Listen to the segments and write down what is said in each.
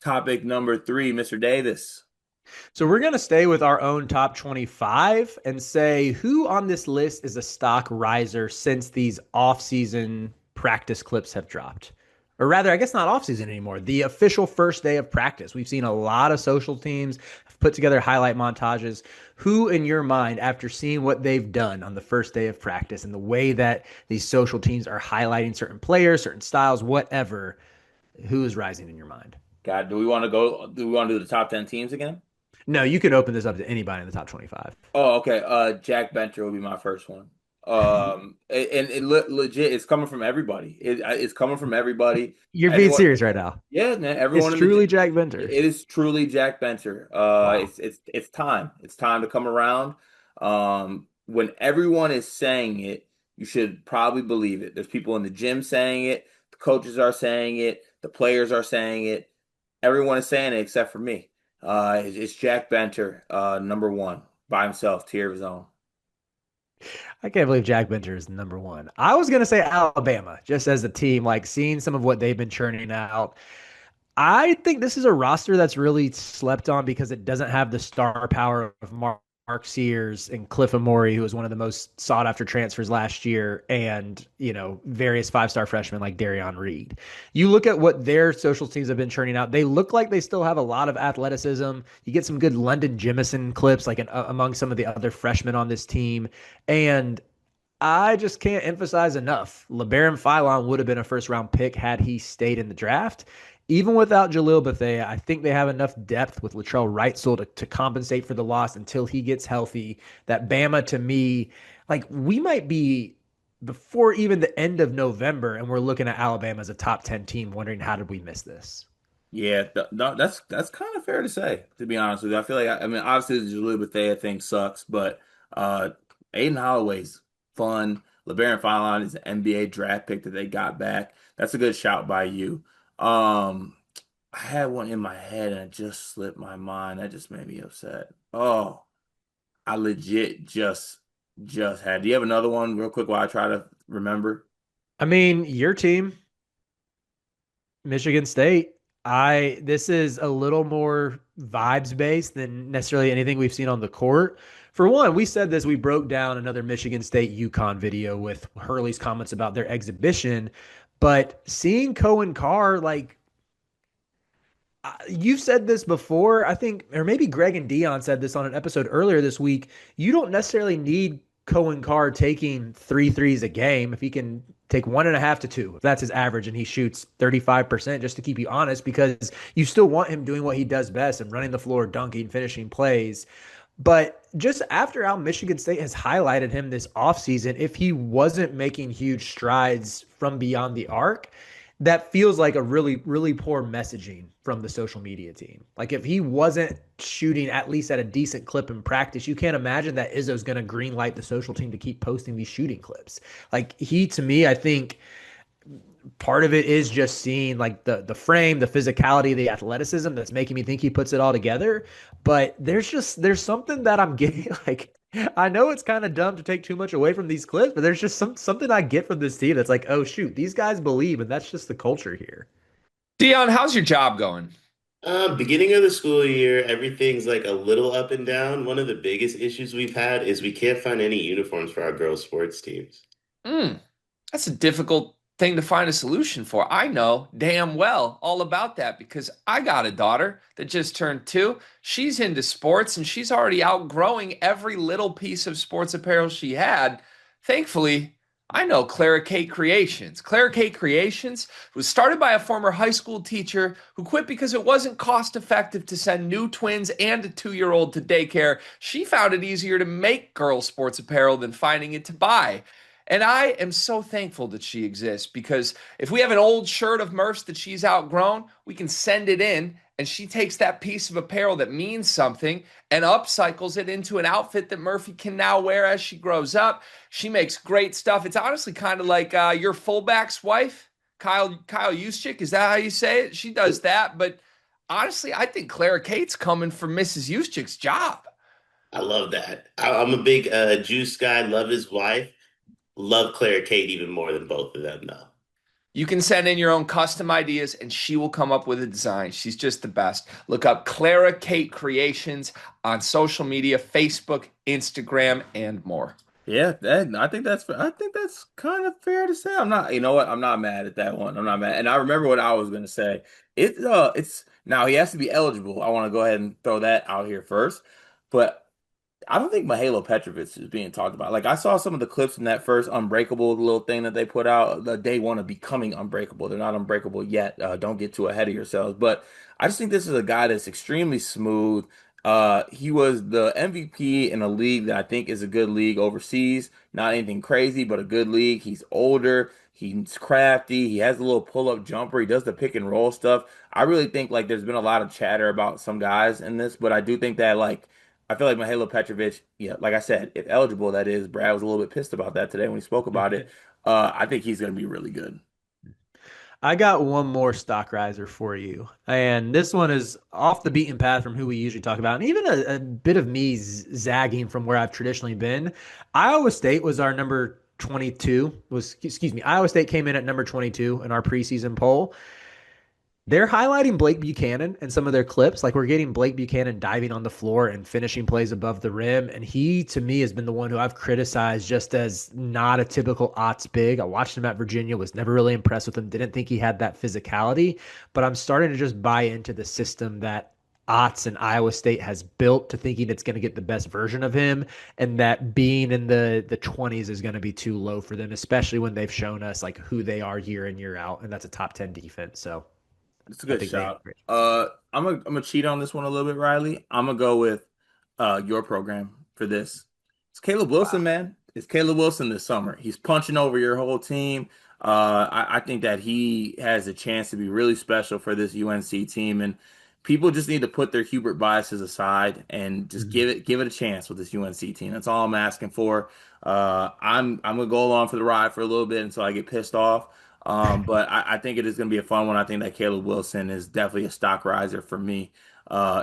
Topic number three, Mr. Davis. So we're going to stay with our own top 25 and say who on this list is a stock riser since these off-season practice clips have dropped. Or rather, I guess not off-season anymore. The official first day of practice. We've seen a lot of social teams have put together highlight montages. Who in your mind, after seeing what they've done on the first day of practice and the way that these social teams are highlighting certain players, certain styles, whatever, who is rising in your mind? God, do we want to go? Do we want to do the top 10 teams again? No, you can open this up to anybody in the top 25. Oh, okay. Jack Benter will be my first one. And legit, it's coming from everybody. It's coming from everybody. You're being Anyone, serious right now. yeah, man. It's Everyone in the truly Jack Benter. it is truly Jack Benter. Wow. It's time. It's time to come around. When everyone is saying it, you should probably believe it. There's people in the gym saying it. The coaches are saying it. The players are saying it. Everyone is saying it except for me. It's Jack Benter, number one by himself, tier of his own. I can't believe Jack Benter is number one. I was going to say Alabama, just as a team, like seeing some of what they've been churning out. I think this is a roster that's really slept on because it doesn't have the star power of Mark Sears and Cliff Amore, who was one of the most sought after transfers last year, and various five-star freshmen like Darion Reed. You look at what their social teams have been churning out; they look like they still have a lot of athleticism. You get some good London Jemison clips, like among some of the other freshmen on this team, and I just can't emphasize enough. LeBaron Philon would have been a first round pick had he stayed in the draft. Even without Jalil Bethea, I think they have enough depth with Latrell Wrightsell to compensate for the loss until he gets healthy. That Bama, to me, like we might be before even the end of November, and we're looking at Alabama as a top 10 team, wondering how did we miss this? Yeah, no, that's kind of fair to say, to be honest with you. I feel like I mean, obviously the Jaleel Bethea thing sucks, but uh, Aiden Holloway's fun. LeBaron Fallon is an NBA draft pick that they got back. That's a good shout by you. Um, I had one in my head and it just slipped my mind. That just made me upset. Oh, I legit just had. Do you have another one real quick while I try to remember? I mean, your team, Michigan State. I This is a little more vibes based than necessarily anything we've seen on the court. For one, we said this, we broke down another Michigan State UConn video with Hurley's comments about their exhibition, but seeing Cohen Carr, like you've said this before, I think, or maybe Greg and Dion said this on an episode earlier this week. You don't necessarily need Cohen Carr taking three threes a game if he can take 1.5 to 2, if that's his average, and he shoots 35% just to keep you honest, because you still want him doing what he does best and running the floor, dunking, finishing plays. But just after how Michigan State has highlighted him this offseason, if he wasn't making huge strides from beyond the arc, that feels like a really, really poor messaging from the social media team. Like if he wasn't shooting at least at a decent clip in practice, you can't imagine that Izzo's going to green light the social team to keep posting these shooting clips. Like he, to me, I think part of it is just seeing like the frame, the physicality, the athleticism that's making me think he puts it all together. But there's something that I'm getting like I know it's kind of dumb to take too much away from these clips, but there's just something I get from this team that's like, oh shoot, these guys believe, and that's just the culture here. Dion, how's your job going? Beginning of the school year, everything's like a little up and down. One of the biggest issues we've had is we can't find any uniforms for our girls' sports teams. Mm, that's a difficult thing to find a solution for. I know damn well all about that because I got a daughter that just turned 2. She's into sports and she's already outgrowing every little piece of sports apparel she had. Thankfully, I know Clara K Creations. Clara K Creations was started by a former high school teacher who quit because it wasn't cost effective to send new twins and a 2-year-old to daycare. She found it easier to make girl sports apparel than finding it to buy. And I am so thankful that she exists because if we have an old shirt of Murph's that she's outgrown, we can send it in and she takes that piece of apparel that means something and upcycles it into an outfit that Murphy can now wear as she grows up. She makes great stuff. It's honestly kind of like your fullback's wife, Kyle Juszczyk. Is that how you say it? She does that. But honestly, I think Clara Kate's coming for Mrs. Juszczyk's job. I love that. I'm a big Juice guy, love his wife, love Claire Kate even more than both of them, though. You can send in your own custom ideas and she will come up with a design. She's just the best. Look up Clara Kate Creations on social media, Facebook, Instagram, and more. Yeah, I think that's kind of fair to say. I'm not, you know what? I'm not mad at that one. I'm not mad. And I remember what I was gonna say. It's now he has to be eligible. I want to go ahead and throw that out here first. But I don't think Mihailo Petrovic is being talked about. Like I saw some of the clips from that first Unbreakable little thing that they put out, the day one of becoming unbreakable. They're not unbreakable yet. Don't get too ahead of yourselves. But I just think this is a guy that's extremely smooth. He was the MVP in a league that I think is a good league overseas. Not anything crazy, but a good league. He's older. He's crafty. He has a little pull-up jumper. He does the pick and roll stuff. I really think like there's been a lot of chatter about some guys in this, but I do think that like I feel like Mihailo Petrovic, yeah, like I said, if eligible, that is. Brad was a little bit pissed about that today when he spoke about it. I think he's going to be really good. I got one more stock riser for you. And this one is off the beaten path from who we usually talk about. And even a bit of me zagging from where I've traditionally been. Iowa State was our number 22 was excuse me, Iowa State came in at number 22 in our preseason poll. They're highlighting Blake Buchanan and some of their clips. Like we're getting Blake Buchanan diving on the floor and finishing plays above the rim. And he, to me, has been the one who I've criticized just as not a typical Otts big. I watched him at Virginia, was never really impressed with him, didn't think he had that physicality. But I'm starting to just buy into the system that Otts and Iowa State has built to thinking it's going to get the best version of him, and that being in the 20s is going to be too low for them, especially when they've shown us like who they are year in, year out. And that's a top 10 defense. So It's a I good think they shot. I'm gonna cheat on this one a little bit, Riley. I'm gonna go with your program for this. It's Caleb Wilson, wow. man. It's Caleb Wilson this summer. He's punching over your whole team. I think that he has a chance to be really special for this UNC team, and people just need to put their Hubert biases aside and just Mhm. give it a chance with this UNC team. That's all I'm asking for. I'm gonna go along for the ride for a little bit until I get pissed off. But I think it is going to be a fun one. I think that Caleb Wilson is definitely a stock riser for me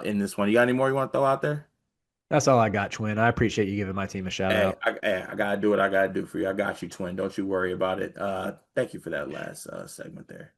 in this one. You got any more you want to throw out there? That's all I got, Twin. I appreciate you giving my team a shout out. I gotta do what I gotta do for you. I got you, twin. Don't you worry about it. Thank you for that last segment there.